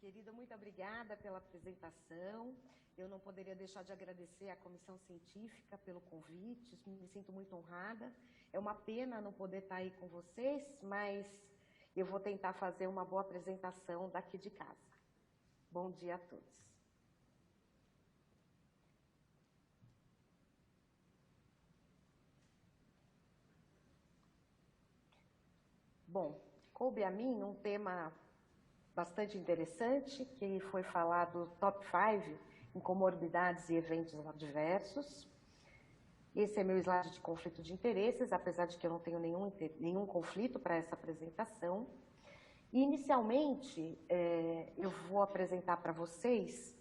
querida, muito obrigada pela apresentação. Eu não poderia deixar de agradecer à Comissão Científica pelo convite, me sinto muito honrada. É uma pena não poder estar aí com vocês, mas eu vou tentar fazer uma boa apresentação daqui de casa. Bom dia a todos. Bom, coube a mim um tema bastante interessante, que foi falado top 5 em comorbidades e eventos adversos. Esse é meu slide de conflito de interesses, apesar de que eu não tenho nenhum conflito para essa apresentação. E, inicialmente, eu vou apresentar para vocês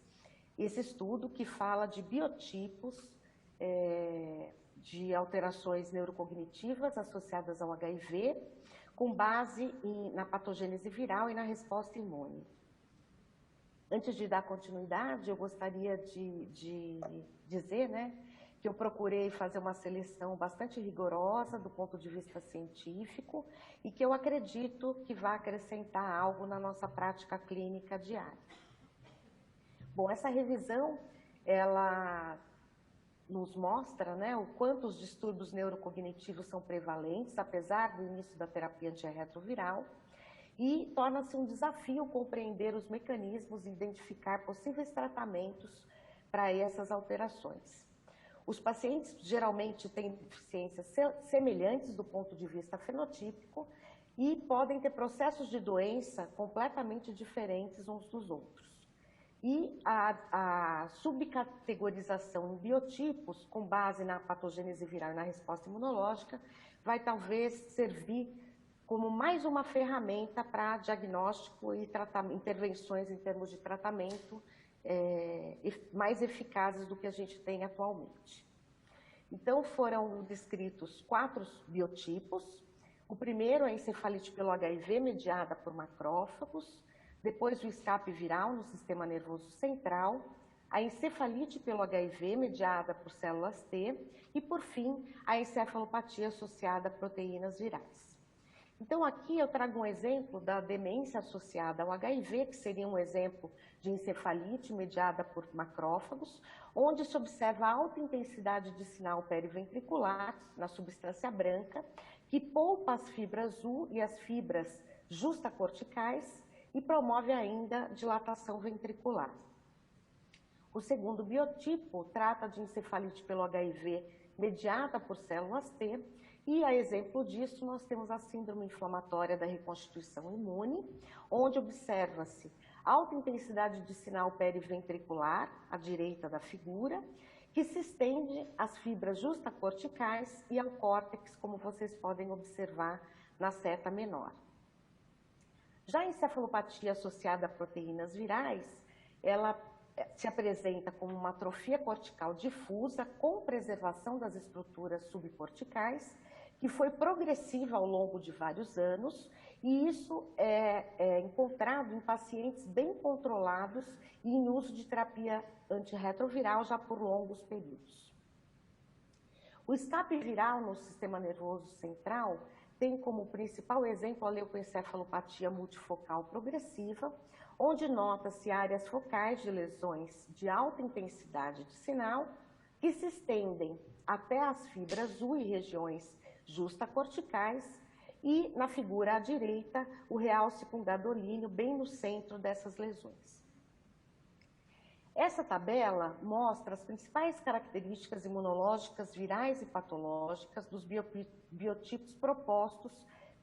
esse estudo que fala de biotipos de alterações neurocognitivas associadas ao HIV, com base na patogênese viral e na resposta imune. Antes de dar continuidade, eu gostaria de dizer, que eu procurei fazer uma seleção bastante rigorosa do ponto de vista científico e que eu acredito que vai acrescentar algo na nossa prática clínica diária. Bom, essa revisão, ela nos mostra o quanto os distúrbios neurocognitivos são prevalentes, apesar do início da terapia antirretroviral, e torna-se um desafio compreender os mecanismos e identificar possíveis tratamentos para essas alterações. Os pacientes geralmente têm deficiências semelhantes do ponto de vista fenotípico e podem ter processos de doença completamente diferentes uns dos outros. E a subcategorização em biotipos, com base na patogênese viral e na resposta imunológica, vai talvez servir como mais uma ferramenta para diagnóstico e intervenções em termos de tratamento mais eficazes do que a gente tem atualmente. Então, foram descritos 4 biotipos. O primeiro é a encefalite pelo HIV mediada por macrófagos, depois o escape viral no sistema nervoso central, a encefalite pelo HIV mediada por células T e, por fim, a encefalopatia associada a proteínas virais. Então, aqui eu trago um exemplo da demência associada ao HIV, que seria um exemplo de encefalite mediada por macrófagos, onde se observa alta intensidade de sinal periventricular na substância branca, que poupa as fibras U e as fibras justacorticais e promove ainda dilatação ventricular. O segundo biotipo trata de encefalite pelo HIV mediada por células T, e a exemplo disso nós temos a síndrome inflamatória da reconstituição imune, onde observa-se alta intensidade de sinal periventricular, à direita da figura, que se estende às fibras justacorticais e ao córtex, como vocês podem observar na seta menor. Já a encefalopatia associada a proteínas virais, ela se apresenta como uma atrofia cortical difusa com preservação das estruturas subcorticais, que foi progressiva ao longo de vários anos, e isso é encontrado em pacientes bem controlados e em uso de terapia antirretroviral já por longos períodos. O escape viral no sistema nervoso central tem como principal exemplo a leucoencefalopatia multifocal progressiva, onde nota-se áreas focais de lesões de alta intensidade de sinal que se estendem até as fibras U e regiões justacorticais, e na figura à direita o realce pungadolíneo bem no centro dessas lesões. Essa tabela mostra as principais características imunológicas, virais e patológicas dos biotipos propostos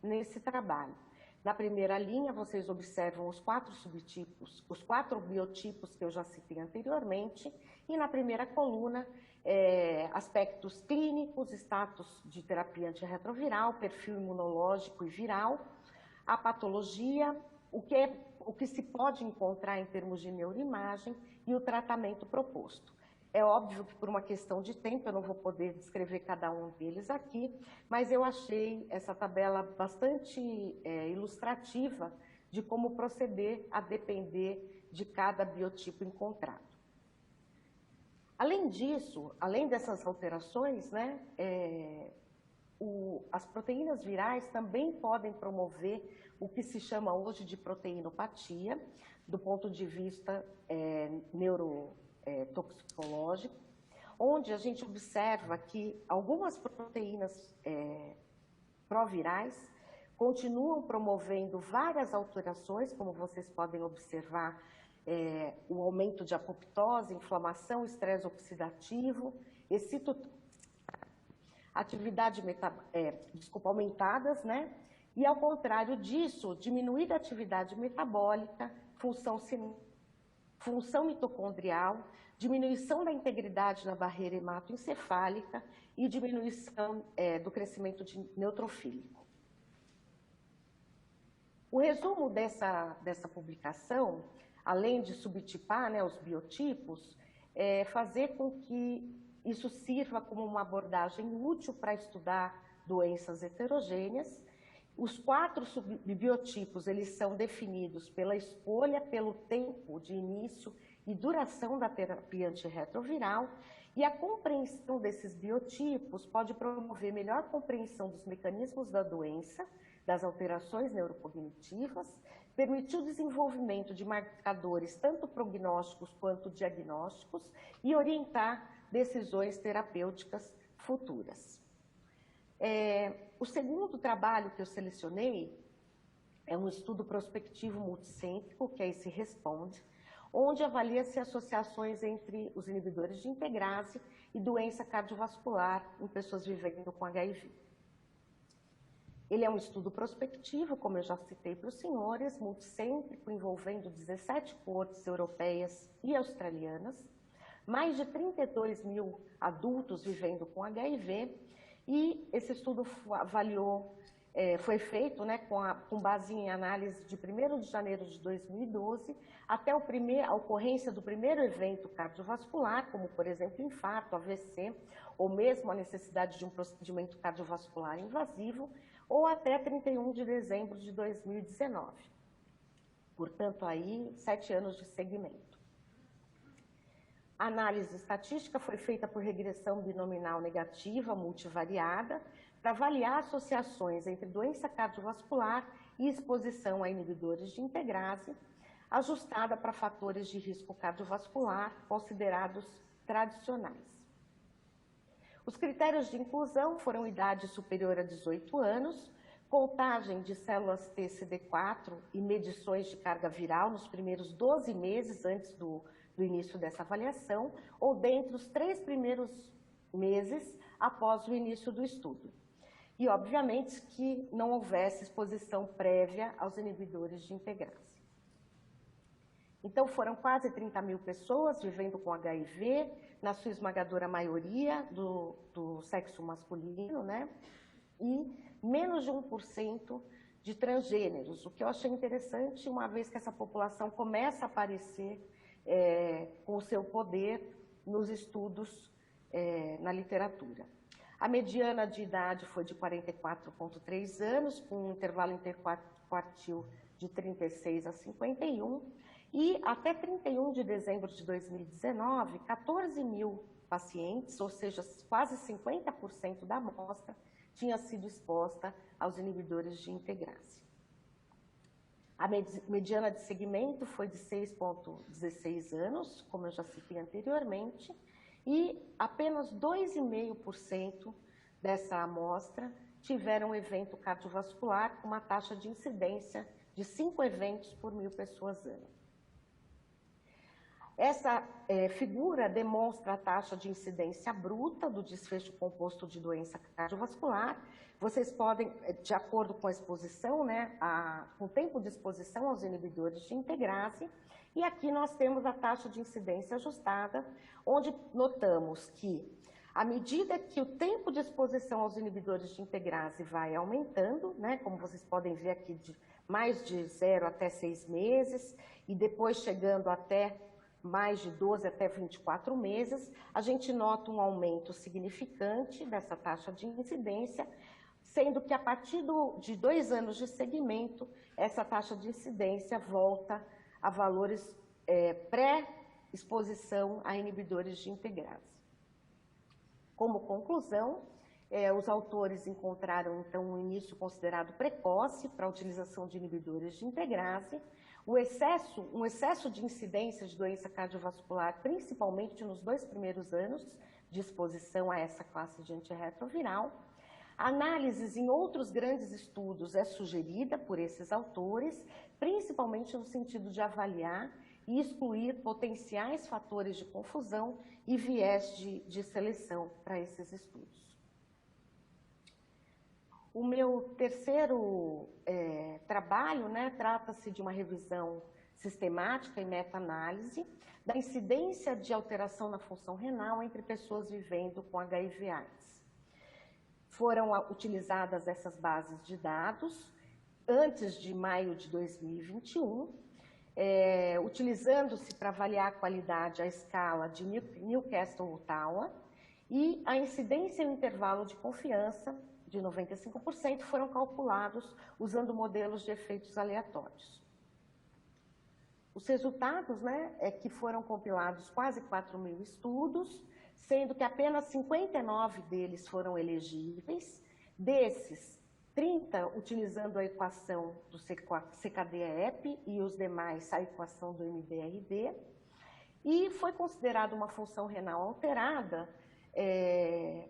nesse trabalho. Na primeira linha, vocês observam os 4 subtipos, os 4 biotipos que eu já citei anteriormente, e na primeira coluna, aspectos clínicos, status de terapia antirretroviral, perfil imunológico e viral, a patologia, o que se pode encontrar em termos de neuroimagem e o tratamento proposto. É óbvio que por uma questão de tempo eu não vou poder descrever cada um deles aqui, mas eu achei essa tabela bastante ilustrativa de como proceder a depender de cada biotipo encontrado. Além disso, além dessas alterações, as proteínas virais também podem promover o que se chama hoje de proteinopatia, do ponto de vista neurotoxicológico, onde a gente observa que algumas proteínas provirais continuam promovendo várias alterações, como vocês podem observar, o aumento de apoptose, inflamação, estresse oxidativo, atividade aumentadas, né? E, ao contrário disso, diminuir a atividade metabólica, função mitocondrial, diminuição da integridade na barreira hematoencefálica e diminuição do crescimento neutrofílico. O resumo dessa publicação, além de subtipar, né, os biotipos, é fazer com que isso sirva como uma abordagem útil para estudar doenças heterogêneas. Os 4 subbiotipos, eles são definidos pela escolha, pelo tempo de início e duração da terapia antirretroviral, e a compreensão desses biotipos pode promover melhor compreensão dos mecanismos da doença, das alterações neurocognitivas, permitir o desenvolvimento de marcadores tanto prognósticos quanto diagnósticos e orientar decisões terapêuticas futuras. O segundo trabalho que eu selecionei é um estudo prospectivo multicêntrico, que é esse RESPOND, onde avalia-se associações entre os inibidores de integrase e doença cardiovascular em pessoas vivendo com HIV. Ele é um estudo prospectivo, como eu já citei para os senhores, multicêntrico, envolvendo 17 coortes europeias e australianas, mais de 32 mil adultos vivendo com HIV, e esse estudo foi feito, né, com base em análise de 1º de janeiro de 2012 até a ocorrência do primeiro evento cardiovascular, como, por exemplo, infarto, AVC, ou mesmo a necessidade de um procedimento cardiovascular invasivo, ou até 31 de dezembro de 2019. Portanto, aí, 7 anos de segmento. A análise estatística foi feita por regressão binominal negativa multivariada para avaliar associações entre doença cardiovascular e exposição a inibidores de integrase, ajustada para fatores de risco cardiovascular considerados tradicionais. Os critérios de inclusão foram idade superior a 18 anos, contagem de células TCD4 e medições de carga viral nos primeiros 12 meses antes do início dessa avaliação, ou dentre os 3 primeiros meses após o início do estudo. E, obviamente, que não houvesse exposição prévia aos inibidores de integrase. Então, foram quase 30 mil pessoas vivendo com HIV, na sua esmagadora maioria do sexo masculino, né? E menos de 1% de transgêneros, o que eu achei interessante, uma vez que essa população começa a aparecer com o seu poder nos estudos na literatura. A mediana de idade foi de 44,3 anos, com um intervalo interquartil de 36 a 51, e até 31 de dezembro de 2019, 14 mil pacientes, ou seja, quase 50% da amostra, tinha sido exposta aos inibidores de integrase. A mediana de segmento foi de 6,16 anos, como eu já citei anteriormente, e apenas 2,5% dessa amostra tiveram evento cardiovascular com uma taxa de incidência de 5 eventos por 1.000 pessoas ano. Essa figura demonstra a taxa de incidência bruta do desfecho composto de doença cardiovascular. Vocês podem, de acordo com a exposição, né, com o tempo de exposição aos inibidores de integrase, e aqui nós temos a taxa de incidência ajustada, onde notamos que, à medida que o tempo de exposição aos inibidores de integrase vai aumentando, né, como vocês podem ver aqui, de mais de 0 até 6 meses, e depois chegando até mais de 12 até 24 meses, a gente nota um aumento significante dessa taxa de incidência, sendo que a partir de 2 anos de segmento, essa taxa de incidência volta a valores pré-exposição a inibidores de integrase. Como conclusão, Os autores encontraram, então, um início considerado precoce para a utilização de inibidores de integrase, um excesso de incidência de doença cardiovascular, principalmente nos 2 primeiros anos de exposição a essa classe de antirretroviral. Análises em outros grandes estudos é sugerida por esses autores, principalmente no sentido de avaliar e excluir potenciais fatores de confusão e viés de seleção para esses estudos. O meu terceiro trabalho, trata-se de uma revisão sistemática e meta-análise da incidência de alteração na função renal entre pessoas vivendo com HIV/AIDS. Foram utilizadas essas bases de dados antes de maio de 2021, utilizando-se para avaliar a qualidade a escala de Newcastle-Ottawa e a incidência e o intervalo de confiança de 95% foram calculados usando modelos de efeitos aleatórios. Os resultados, é que foram compilados quase 4.000 estudos, sendo que apenas 59 deles foram elegíveis, desses 30 utilizando a equação do CKD-EPI e os demais a equação do MBRD, e foi considerada uma função renal alterada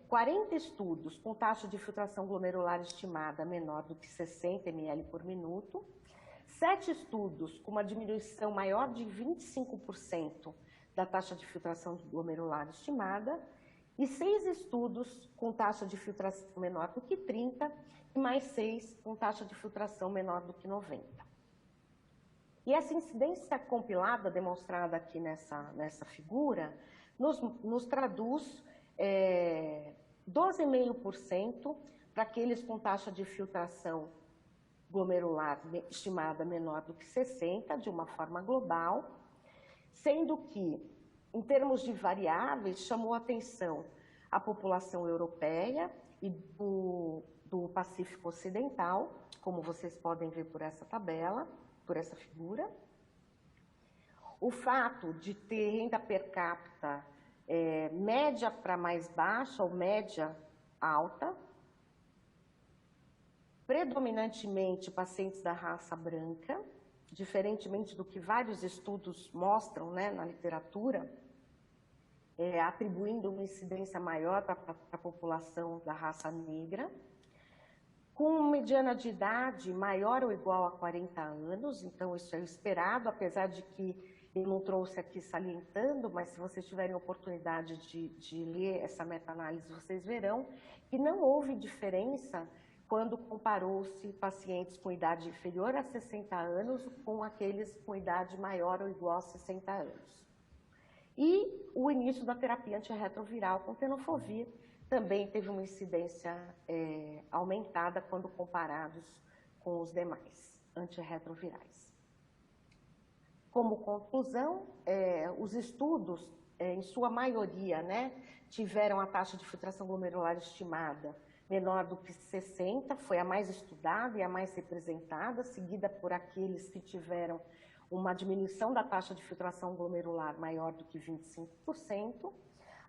40 estudos com taxa de filtração glomerular estimada menor do que 60 ml por minuto, 7 estudos com uma diminuição maior de 25% da taxa de filtração glomerular estimada e 6 estudos com taxa de filtração menor do que 30 e mais 6 com taxa de filtração menor do que 90. E essa incidência compilada, demonstrada aqui nessa figura, nos traduz 12,5% para aqueles com taxa de filtração glomerular estimada menor do que 60, de uma forma global, sendo que, em termos de variáveis, chamou atenção a população europeia e do Pacífico Ocidental, como vocês podem ver por essa tabela, por essa figura. O fato de ter renda per capita média para mais baixa ou média alta, predominantemente pacientes da raça branca, diferentemente do que vários estudos mostram na literatura, atribuindo uma incidência maior para a população da raça negra, com mediana de idade maior ou igual a 40 anos, então isso é esperado, apesar de que eu não trouxe aqui salientando, mas se vocês tiverem oportunidade de ler essa meta-análise, vocês verão que não houve diferença quando comparou-se pacientes com idade inferior a 60 anos com aqueles com idade maior ou igual a 60 anos. E o início da terapia antirretroviral com tenofovir também teve uma incidência aumentada quando comparados com os demais antirretrovirais. Como conclusão, os estudos, em sua maioria, tiveram a taxa de filtração glomerular estimada menor do que 60, foi a mais estudada e a mais representada, seguida por aqueles que tiveram uma diminuição da taxa de filtração glomerular maior do que 25%.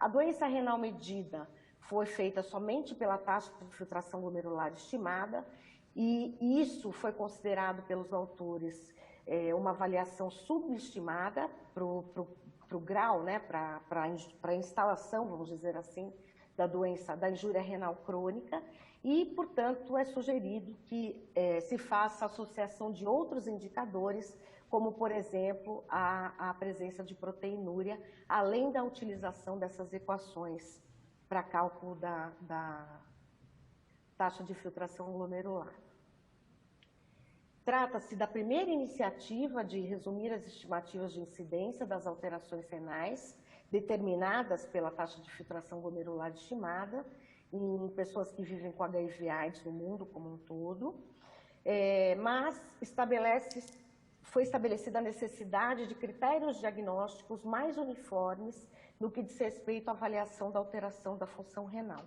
A doença renal medida foi feita somente pela taxa de filtração glomerular estimada, e isso foi considerado pelos autores uma avaliação subestimada para o grau, para a instalação, vamos dizer assim, da doença, da injúria renal crônica, e, portanto, é sugerido que se faça associação de outros indicadores, como, por exemplo, a presença de proteinúria, além da utilização dessas equações para cálculo da taxa de filtração glomerular. Trata-se da primeira iniciativa de resumir as estimativas de incidência das alterações renais determinadas pela taxa de filtração glomerular estimada em pessoas que vivem com HIV/AIDS no mundo como um todo, mas foi estabelecida a necessidade de critérios diagnósticos mais uniformes no que diz respeito à avaliação da alteração da função renal.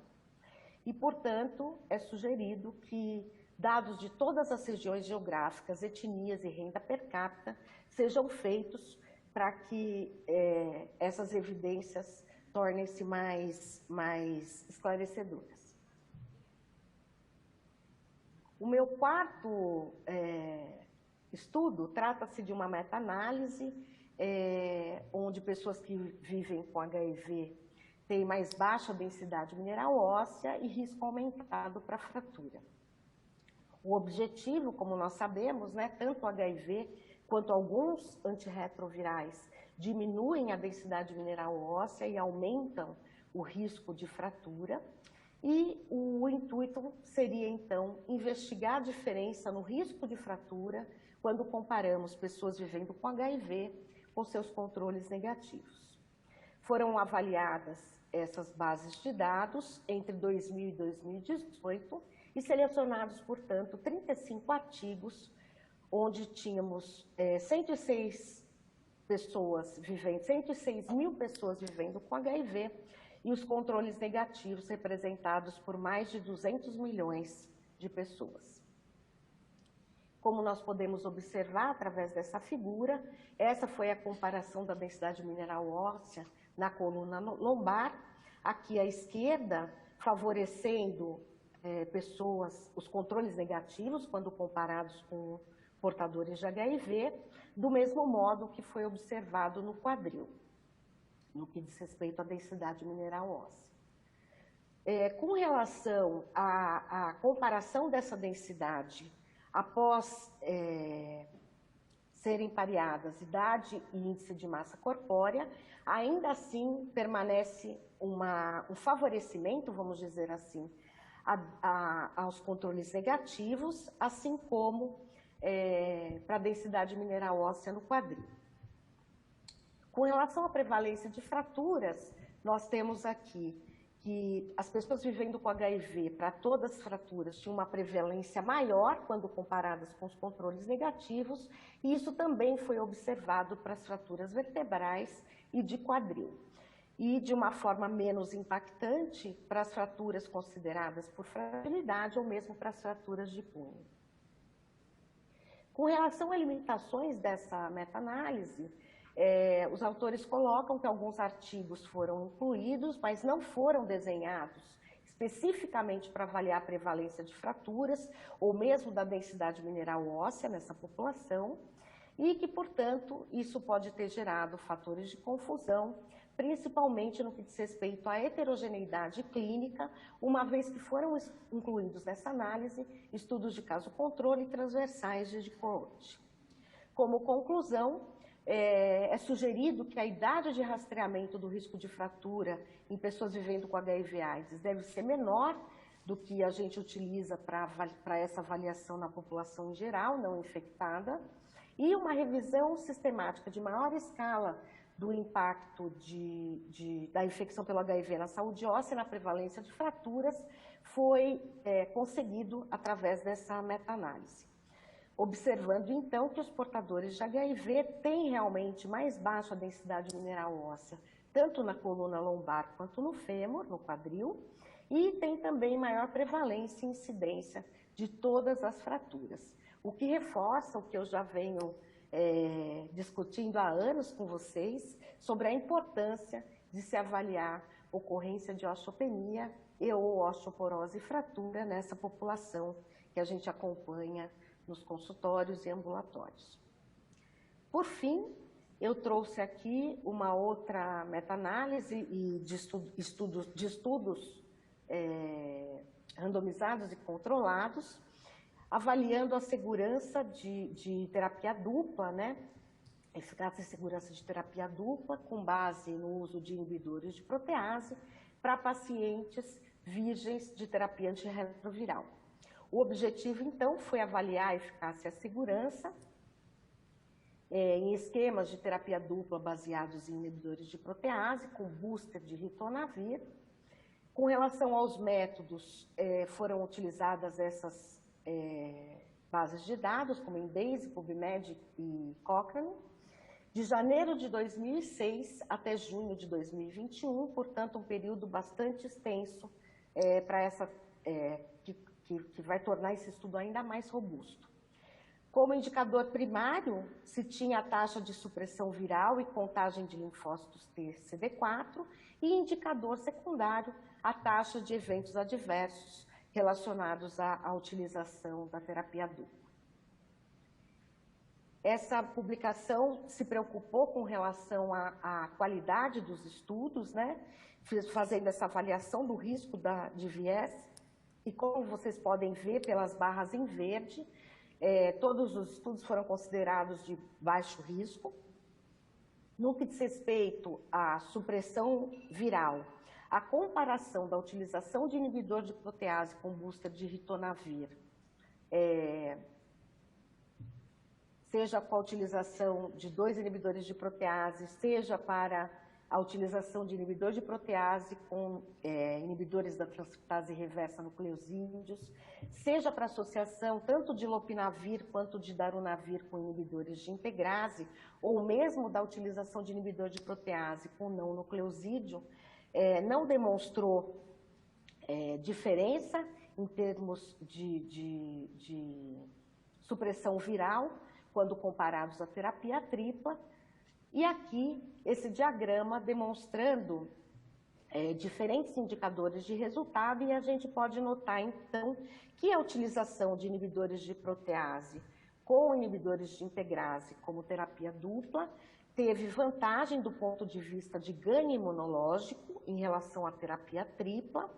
E, portanto, é sugerido que dados de todas as regiões geográficas, etnias e renda per capita sejam feitos para que essas evidências tornem-se mais esclarecedoras. O meu quarto estudo trata-se de uma meta-análise, onde pessoas que vivem com HIV têm mais baixa densidade mineral óssea e risco aumentado para fratura. O objetivo, como nós sabemos, né, tanto o HIV quanto alguns antirretrovirais diminuem a densidade mineral óssea e aumentam o risco de fratura. E o intuito seria, então, investigar a diferença no risco de fratura quando comparamos pessoas vivendo com HIV com seus controles negativos. Foram avaliadas essas bases de dados entre 2000 e 2018 e selecionados, portanto, 35 artigos, onde tínhamos 106 mil pessoas vivendo com HIV e os controles negativos representados por mais de 200 milhões de pessoas. Como nós podemos observar através dessa figura, essa foi a comparação da densidade mineral óssea na coluna lombar, aqui à esquerda, favorecendo os controles negativos, quando comparados com portadores de HIV, do mesmo modo que foi observado no quadril, no que diz respeito à densidade mineral óssea. Com relação à comparação dessa densidade após serem pareadas idade e índice de massa corpórea, ainda assim permanece um favorecimento, vamos dizer assim, aos controles negativos, assim como para a densidade mineral óssea no quadril. Com relação à prevalência de fraturas, nós temos aqui que as pessoas vivendo com HIV, para todas as fraturas, tinham uma prevalência maior quando comparadas com os controles negativos, e isso também foi observado para as fraturas vertebrais e de quadril. E, de uma forma menos impactante, para as fraturas consideradas por fragilidade ou mesmo para as fraturas de punho. Com relação a limitações dessa meta-análise, os autores colocam que alguns artigos foram incluídos, mas não foram desenhados especificamente para avaliar a prevalência de fraturas ou mesmo da densidade mineral óssea nessa população, e que, portanto, isso pode ter gerado fatores de confusão, principalmente no que diz respeito à heterogeneidade clínica, uma vez que foram incluídos nessa análise estudos de caso-controle transversais de coorte. Como conclusão, é sugerido que a idade de rastreamento do risco de fratura em pessoas vivendo com HIV/AIDS deve ser menor do que a gente utiliza para essa avaliação na população em geral, não infectada, e uma revisão sistemática de maior escala do impacto da infecção pelo HIV na saúde óssea e na prevalência de fraturas foi conseguido através dessa meta-análise. Observando, então, que os portadores de HIV têm realmente mais baixa densidade mineral óssea, tanto na coluna lombar quanto no fêmur, no quadril, e tem também maior prevalência e incidência de todas as fraturas, o que reforça o que eu já venho discutindo há anos com vocês sobre a importância de se avaliar ocorrência de osteopenia ou osteoporose e fratura nessa população que a gente acompanha nos consultórios e ambulatórios. Por fim, eu trouxe aqui uma outra meta-análise de estudos randomizados e controlados, avaliando a segurança de terapia dupla, né? Eficácia e segurança de terapia dupla, com base no uso de inibidores de protease, para pacientes virgens de terapia antirretroviral. O objetivo, então, foi avaliar a eficácia e a segurança em esquemas de terapia dupla baseados em inibidores de protease, com booster de ritonavir. Com relação aos métodos, foram utilizadas essas bases de dados, como Embase, PubMed e Cochrane, de janeiro de 2006 até junho de 2021, portanto, um período bastante extenso que vai tornar esse estudo ainda mais robusto. Como indicador primário, se tinha a taxa de supressão viral e contagem de linfócitos T CD4, e indicador secundário, a taxa de eventos adversos relacionados à utilização da terapia dupla. Essa publicação se preocupou com relação à qualidade dos estudos, né? Fazendo essa avaliação do risco de viés, e como vocês podem ver pelas barras em verde, todos os estudos foram considerados de baixo risco. No que diz respeito à supressão viral, a comparação da utilização de inibidor de protease com booster de ritonavir, seja com a utilização de 2 inibidores de protease, seja para a utilização de inibidor de protease com inibidores da transcriptase reversa nucleosídeos, seja para associação tanto de lopinavir quanto de darunavir com inibidores de integrase, ou mesmo da utilização de inibidor de protease com não nucleosídeo, não demonstrou diferença em termos de supressão viral, quando comparados à terapia tripla. E aqui, esse diagrama demonstrando diferentes indicadores de resultado, e a gente pode notar, então, que a utilização de inibidores de protease com inibidores de integrase como terapia dupla teve vantagem do ponto de vista de ganho imunológico em relação à terapia tripla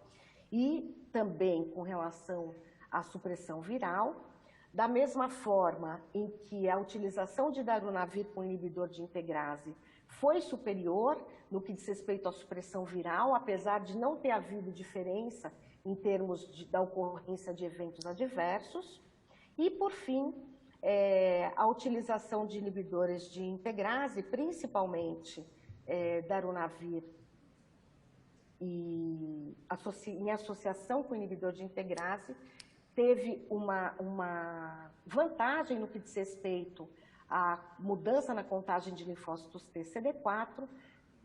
e também com relação à supressão viral. Da mesma forma em que a utilização de darunavir com inibidor de integrase foi superior no que diz respeito à supressão viral, apesar de não ter havido diferença em termos da ocorrência de eventos adversos. E, por fim, a utilização de inibidores de integrase, principalmente darunavir, em associação com o inibidor de integrase, teve uma vantagem no que diz respeito à mudança na contagem de linfócitos T-CD4,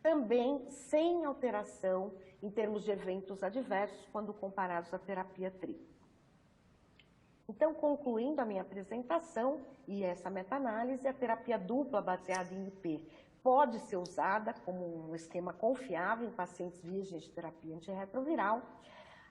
também sem alteração em termos de eventos adversos quando comparados à terapia tripla. Então, concluindo a minha apresentação e essa meta-análise, a terapia dupla baseada em IP pode ser usada como um esquema confiável em pacientes virgens de terapia antirretroviral.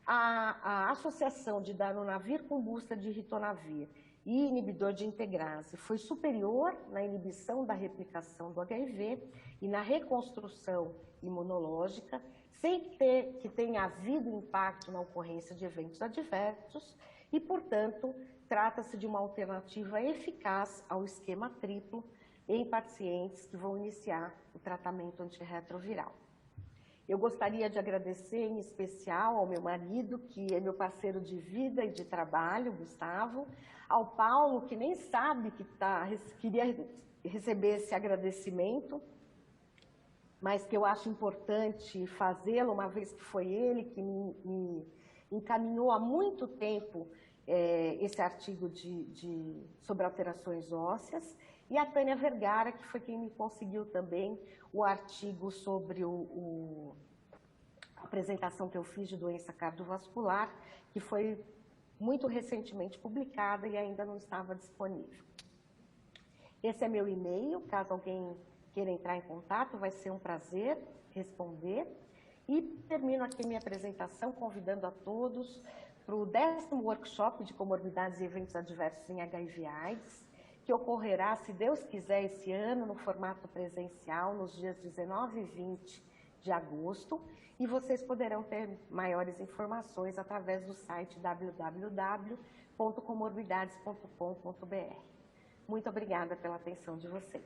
A associação de darunavir com booster de ritonavir e inibidor de integrase foi superior na inibição da replicação do HIV e na reconstrução imunológica, sem que tenha havido impacto na ocorrência de eventos adversos e, portanto, trata-se de uma alternativa eficaz ao esquema triplo em pacientes que vão iniciar o tratamento antirretroviral. Eu gostaria de agradecer em especial ao meu marido, que é meu parceiro de vida e de trabalho, Gustavo, ao Paulo, que nem sabe que queria receber esse agradecimento, mas que eu acho importante fazê-lo, uma vez que foi ele que me encaminhou há muito tempo esse artigo sobre alterações ósseas, e a Tânia Vergara, que foi quem me conseguiu também o artigo sobre a apresentação que eu fiz de doença cardiovascular, que foi muito recentemente publicada e ainda não estava disponível. Esse é meu e-mail, caso alguém queira entrar em contato, vai ser um prazer responder. E termino aqui minha apresentação convidando a todos para o 10º workshop de comorbidades e eventos adversos em HIV/AIDS, que ocorrerá, se Deus quiser, esse ano no formato presencial, nos dias 19 e 20 de agosto, e vocês poderão ter maiores informações através do site www.comorbidades.com.br. Muito obrigada pela atenção de vocês.